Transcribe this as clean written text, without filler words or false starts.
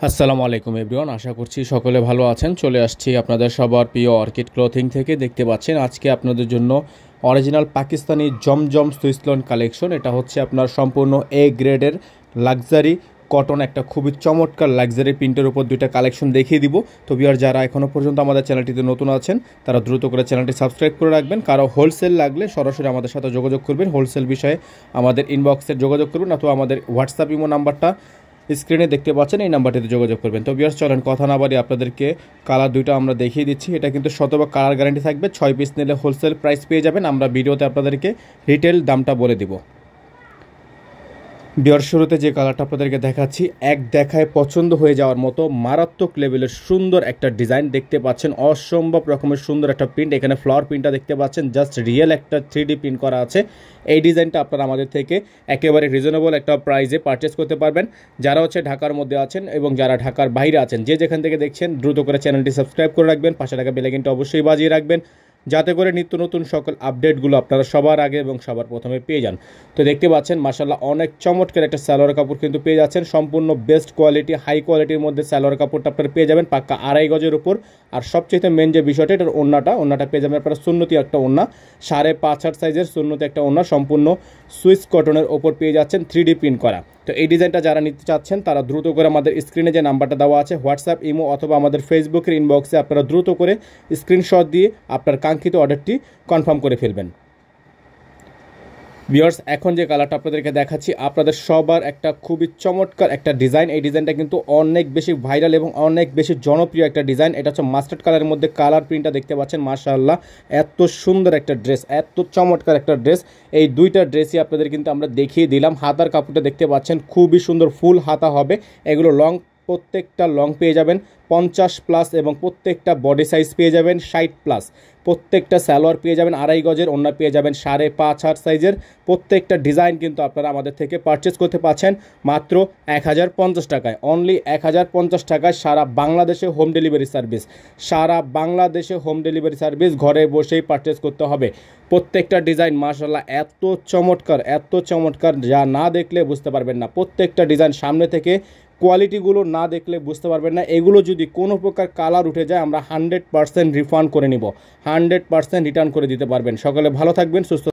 আসসালামু আলাইকুম এভরিওয়ান, আশা করছি সকলে ভালো আছেন। চলে আসছি আপনাদের সবার প্রিয় অর্কিড ক্লথিং থেকে। দেখতে পাচ্ছেন আজকে আপনাদের জন্য অরিজিনাল পাকিস্তানি জমজম সুইসলন কালেকশন। এটা হচ্ছে আপনার সম্পূর্ণ এ গ্রেডের লাক্সারি কটন, একটা খুবই চমৎকার লাক্সারি প্রিন্টের উপর দুইটা কালেকশন দেখিয়ে দিব। তো ভিউয়ার যারা এখনও পর্যন্ত আমাদের চ্যানেলটিতে নতুন আছেন তারা দ্রুত করে চ্যানেলটি সাবস্ক্রাইব করে রাখবেন। কারো হোলসেল লাগলে সরাসরি আমাদের সাথে যোগাযোগ করবেন, হোলসেল বিষয়ে আমাদের ইনবক্সে যোগাযোগ করবেন অথবা আমাদের হোয়াটসঅ্যাপ ইমো নাম্বারটা স্ক্রিনে দেখতে পাচ্ছেন, এই নাম্বারটিতে যোগাযোগ করবেন। তো ভিউয়ার্স চলেন কথা না বাড়িয়ে আপনাদেরকে কালার দুইটা আমরা দেখিয়ে দিচ্ছি। এটা কিন্তু শতভাগ কালার গ্যারান্টি থাকবে, 6 পিস নিলে হোলসেল প্রাইস পেয়ে যাবেন। আমরা ভিডিওতে আপনাদেরকে রিটেল দামটা বলে দিব। ভিউয়ার্স শুরুতে যে কালারটা আপনাদেরকে দেখাচ্ছি, এক দেখায় পছন্দ হয়ে যাওয়ার মতো মারাত্মক লেভেলের সুন্দর একটা ডিজাইন দেখতে পাচ্ছেন, অসম্ভব রকমের সুন্দর একটা প্রিন্ট। এখানে ফ্লাওয়ার প্রিন্টটা দেখতে পাচ্ছেন, জাস্ট রিয়েল একটা 3D প্রিন্ট করা আছে। এই ডিজাইনটা আপনারা আমাদের থেকে একেবারে রিজনেবল একটা প্রাইসে পারচেস করতে পারবেন। যারা হচ্ছে ঢাকার মধ্যে আছেন এবং যারা ঢাকার বাইরে আছেন, যে যেখান থেকে দেখছেন দ্রুত করে চ্যানেলটি সাবস্ক্রাইব করে রাখবেন, পাশে থাকা বেল আইকনটা অবশ্যই বাজিয়ে রাখবেন, যাতে করে নিত্য নতুন সকল আপডেটগুলো আপনারা সবার আগে এবং সবার প্রথমে পেয়ে যান। তো দেখতে পাচ্ছেন মাশাআল্লাহ অনেক চমৎকার একটা সালোয়ার কাপড় কিন্তু পেয়ে যাচ্ছেন, সম্পূর্ণ বেস্ট কোয়ালিটি হাই কোয়ালিটির মধ্যে সালোয়ার কাপড়টা আপনারা পেয়ে যাবেন পাক্কা 2.5 গজের উপর। আর সবচেয়ে মেন যে বিষয়টা, এটার ওন্নাটা পেয়ে যাবেন আপনারা সুন্নতি একটা ওন্না, 5.5 সাইজের সুন্নতি একটা ওন্না, সম্পূর্ণ সুইস কটনের ওপর পেয়ে যাচ্ছেন 3D প্রিন্ট করা। তো এই ডিজাইনটা যারা নিতে চাচ্ছেন তারা দ্রুত করে আমাদের স্ক্রিনে যে নাম্বারটা দেওয়া আছে হোয়াটসঅ্যাপ ইমো অথবা আমাদের ফেসবুকের ইনবক্সে আপনারা দ্রুত করে স্ক্রিনশট দিয়ে আপনার কাঙ্ক্ষিত অর্ডারটি কনফার্ম করে ফেলবেন। ভিউয়ার্স এখন যে কালারটা আপনাদেরকে দেখাচ্ছি, আপনাদের সবার একটা খুবই চমৎকার একটা ডিজাইন। এই ডিজাইনটা কিন্তু অনেক বেশি ভাইরাল এবং অনেক বেশি জনপ্রিয় একটা ডিজাইন। এটা হচ্ছে মাস্টার্ড কালারের মধ্যে কালার প্রিন্টটা দেখতে পাচ্ছেন, মাশাআল্লাহ এত সুন্দর একটা ড্রেস, এত চমৎকার একটা ড্রেস। এই দুইটা ড্রেসই আপনাদের কিন্তু আমরা দেখিয়ে দিলাম। হাতার কাপড়টা দেখতে পাচ্ছেন খুবই সুন্দর, ফুল হাতা হবে। এগুলো লং, প্রত্যেকটা লং পেয়ে যাবেন 50+ এবং প্রত্যেকটা বডি সাইজ পেয়ে যাবেন 60+। প্রত্যেকটা সালোয়ার পেয়ে যাবেন 2.5 গজের, ওন্না পেয়ে যাবেন 5.5 সাইজের। প্রত্যেকটা ডিজাইন কিন্তু আপনারা আমাদের থেকে পারচেস করতে পারছেন মাত্র 1050 টাকায়, অনলি 1050 টাকায় সারা বাংলাদেশে হোম ডেলিভারি সার্ভিস। সারা বাংলাদেশে হোম ডেলিভারি সার্ভিস, ঘরে বসেই পারচেস করতে হবে। প্রত্যেকটা ডিজাইন মাশাআল্লাহ এত চমৎকার, যা না দেখলে বুঝতে পারবেন না। প্রত্যেকটা ডিজাইন সামনে থেকে কোয়ালিটিগুলো না দেখলে বুঝতে পারবেন না। এগুলো যদি কোনো প্রকার কালার উঠে যায় আমরা 100% রিফান্ড করে নিব, 100% রিটার্ন করে দিতে পারবেন। সকলে ভালো থাকবেন, সুস্থ